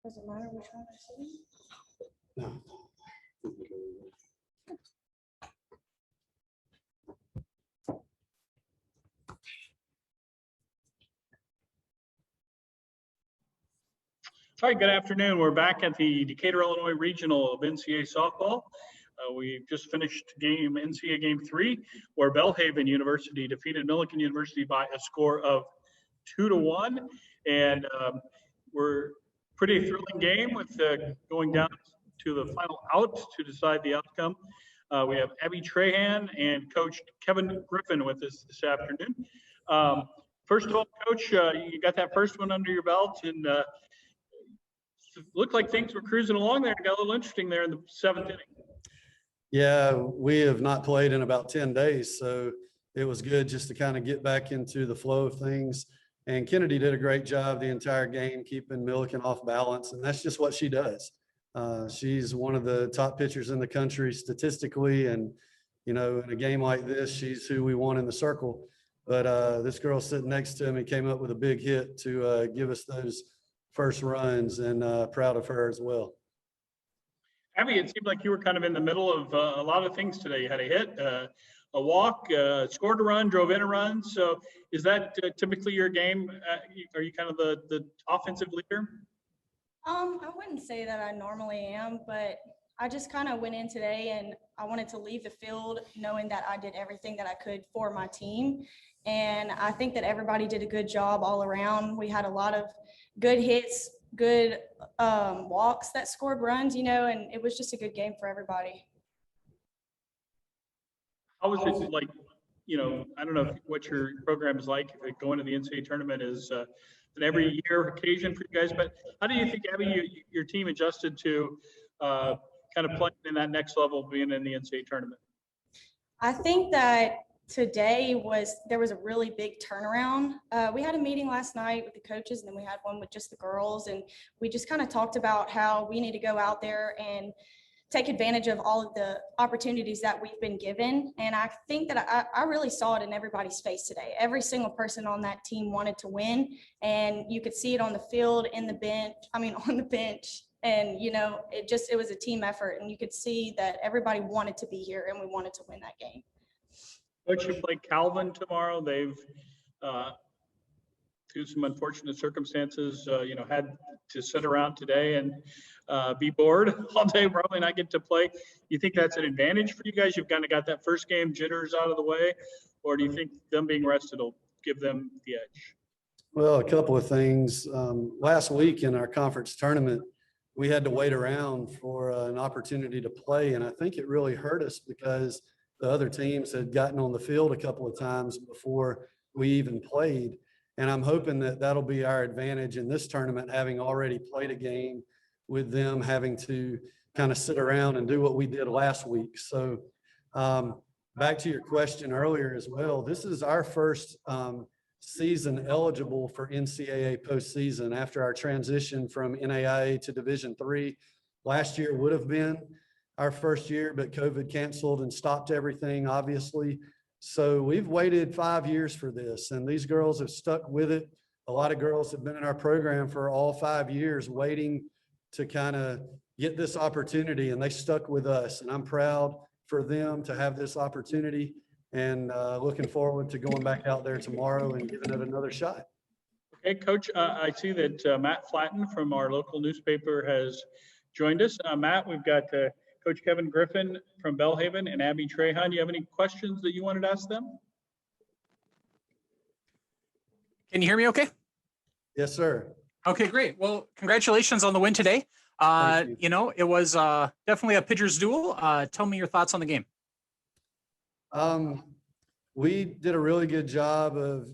Does it matter which one I see? No. All right, good afternoon. We're back at the Decatur, Illinois Regional of NCAA softball. We just finished NCAA game 3, where Bellhaven University defeated Millikin University by a score of 2-1. And we're pretty thrilling game with going down to the final out to decide the outcome. We have Abby Trahan and Coach Kevin Griffin with us this afternoon. First of all, Coach, you got that first one under your belt, and looked like things were cruising along there. It got a little interesting there in the 7th inning. Yeah, we have not played in about 10 days, so it was good just to kind of get back into the flow of things. And Kennedy did a great job the entire game, keeping Millikin off balance, and that's just what she does. She's one of the top pitchers in the country statistically, and you know, in a game like this, she's who we want in the circle. But this girl sitting next to me came up with a big hit to give us those first runs, and proud of her as well. Abby, it seemed like you were kind of in the middle of a lot of things today. You had a hit, a walk, scored a run, drove in a run. So is that typically your game? Are you kind of the offensive leader? I wouldn't say that I normally am, but I just kind of went in today and I wanted to leave the field knowing that I did everything that I could for my team. And I think that everybody did a good job all around. We had a lot of good hits, good walks that scored runs, you know, and it was just a good game for everybody. How was it like, you know, I don't know what your program is like, if going to the NCAA tournament is an every year occasion for you guys, but how do you think, Abby, your team adjusted to kind of playing in that next level, being in the NCAA tournament? I think that today there was a really big turnaround. We had a meeting last night with the coaches, and then we had one with just the girls, and we just kind of talked about how we need to go out there and take advantage of all of the opportunities that we've been given. And I think that I really saw it in everybody's face today. Every single person on that team wanted to win, and you could see it on the field, on the bench. And, you know, it was a team effort, and you could see that everybody wanted to be here and we wanted to win that game. Coach, you play Calvin tomorrow. They've, through some unfortunate circumstances, you know, had to sit around today and be bored all day, probably not get to play. You think that's an advantage for you guys? You've kind of got that first game jitters out of the way, or do you think them being rested will give them the edge? Well, a couple of things. Last week in our conference tournament, we had to wait around for an opportunity to play, and I think it really hurt us because the other teams had gotten on the field a couple of times before we even played. And I'm hoping that that'll be our advantage in this tournament, having already played a game with them having to kind of sit around and do what we did last week. So back to your question earlier as well, this is our first season eligible for NCAA postseason after our transition from NAIA to Division III. Last year would have been our first year, but COVID canceled and stopped everything, obviously. So we've waited 5 years for this, and these girls have stuck with it. A lot of girls have been in our program for all 5 years waiting to kind of get this opportunity, and they stuck with us. And I'm proud for them to have this opportunity, and looking forward to going back out there tomorrow and giving it another shot. Okay, Coach, I see that Matt Flatten from our local newspaper has joined us. Matt, we've got Coach Kevin Griffin from Bellhaven and Abby Trahan. Do you have any questions that you wanted to ask them? Can you hear me okay? Yes, sir. Okay, great. Well, congratulations on the win today. You know, it was definitely a pitcher's duel. Tell me your thoughts on the game. We did a really good job of,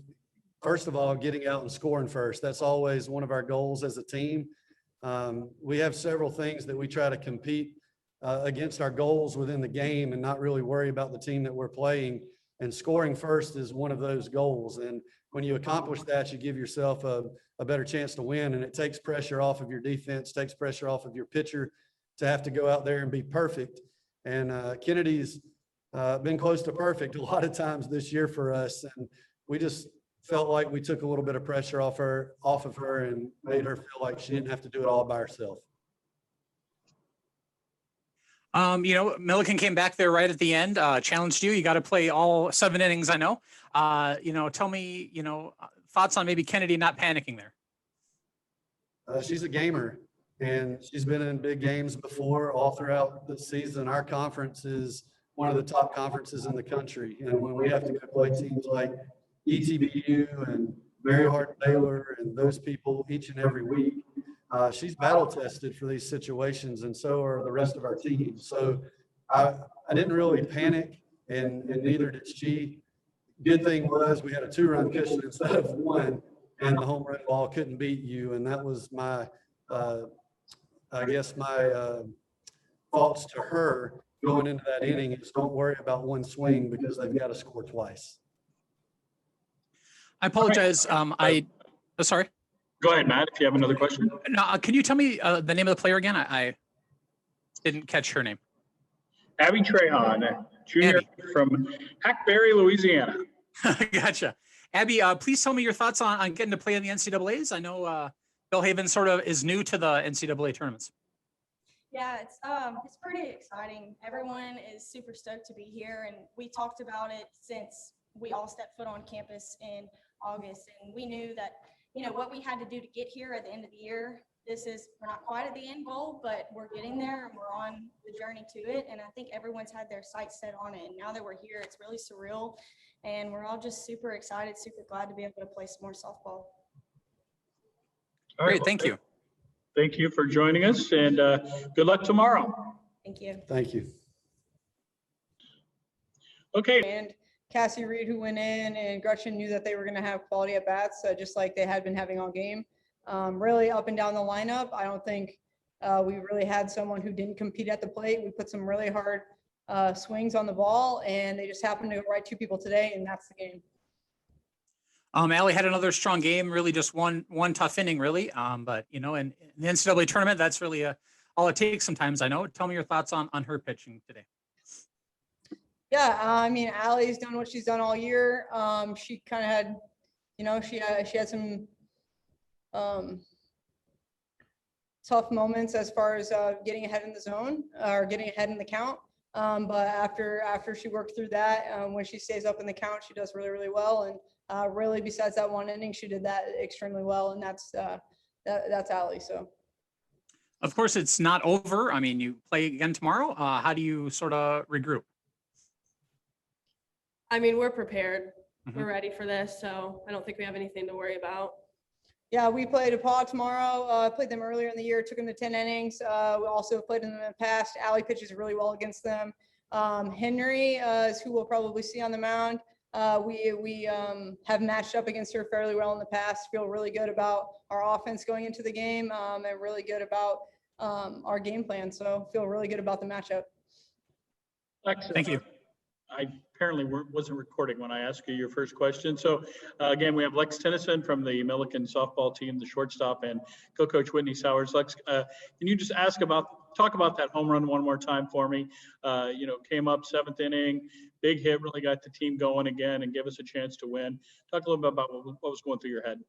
first of all, getting out and scoring first. That's always one of our goals as a team. We have several things that we try to compete against our goals within the game and not really worry about the team that we're playing. And scoring first is one of those goals. And when you accomplish that, you give yourself a better chance to win. And it takes pressure off of your defense, takes pressure off of your pitcher to have to go out there and be perfect. And Kennedy's been close to perfect a lot of times this year for us. And we just felt like we took a little bit of pressure off of her and made her feel like she didn't have to do it all by herself. Millikin came back there right at the end, challenged you. You got to play all 7 innings, I know. Tell me, thoughts on maybe Kennedy not panicking there. She's a gamer, and she's been in big games before all throughout the season. Our conference is one of the top conferences in the country. And when we have to go play teams like ETBU and Mary Hart Baylor and those people each and every week, she's battle tested for these situations, and so are the rest of our team. So I didn't really panic, and neither did she. Good thing was we had a 2-run cushion instead of 1, and the home run ball couldn't beat you. And that was my, I guess my thoughts to her going into that inning is don't worry about one swing because they've got to score twice. I apologize. Sorry. Go ahead, Matt, if you have another question. No, can you tell me the name of the player again? I didn't catch her name. Abby Trahan, junior from Hackberry, Louisiana. Gotcha. Abby, please tell me your thoughts on getting to play in the NCAAs. I know Bellhaven sort of is new to the NCAA tournaments. Yeah, it's pretty exciting. Everyone is super stoked to be here, and we talked about it since we all stepped foot on campus in August, and we knew that what we had to do to get here at the end of the year. We're not quite at the end goal, but we're getting there and we're on the journey to it. And I think everyone's had their sights set on it. And now that we're here, it's really surreal. And we're all just super excited, super glad to be able to play some more softball. All right, Great, thank you. Thank you for joining us, and good luck tomorrow. Thank you. Thank you. Okay. And Cassie Reed, who went in, and Gretchen knew that they were going to have quality at bats, just like they had been having all game. Really up and down the lineup. I don't think we really had someone who didn't compete at the plate. We put some really hard swings on the ball, and they just happened to go right 2 people today, and that's the game. Allie had another strong game, really just one tough inning, really. But, in the NCAA tournament, that's really all it takes sometimes, I know. Tell me your thoughts on her pitching today. Yeah, I mean, Allie's done what she's done all year. She kind of had, she had some tough moments as far as getting ahead in the zone or getting ahead in the count. But after she worked through that, when she stays up in the count, she does really, really well. And really, besides that 1 inning, she did that extremely well. And that's Allie. So. Of course, it's not over. I mean, you play again tomorrow. How do you sort of regroup? I mean, we're prepared. We're ready for this, so I don't think we have anything to worry about. Yeah, we play DePaul tomorrow. Played them earlier in the year, took them to 10 innings. We also played them in the past. Allie pitches really well against them. Henry is who we'll probably see on the mound. We have matched up against her fairly well in the past. Feel really good about our offense going into the game and really good about our game plan. So feel really good about the matchup. Excellent. Thank you. I apparently wasn't recording when I asked you your first question. So again, we have Lex Tennyson from the Millikin softball team, the shortstop, and co-coach Whitney Sowers. Lex, can you just talk about that home run one more time for me? Came up 7th inning, big hit, really got the team going again and give us a chance to win. Talk a little bit about what was going through your head.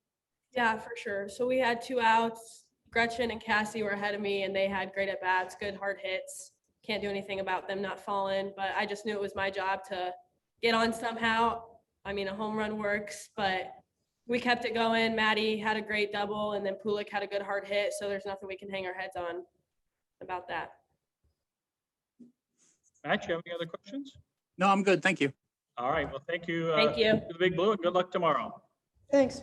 Yeah, for sure. So we had 2 outs. Gretchen and Cassie were ahead of me, and they had great at-bats, good hard hits. Can't do anything about them not falling, but I just knew it was my job to get on somehow. I mean, a home run works, but we kept it going. Maddie had a great double, and then Pulik had a good hard hit, so there's nothing we can hang our heads on about that. Matt, you have any other questions? No, I'm good. Thank you. All right. Well, thank you. Thank you. To the Big Blue, and good luck tomorrow. Thanks.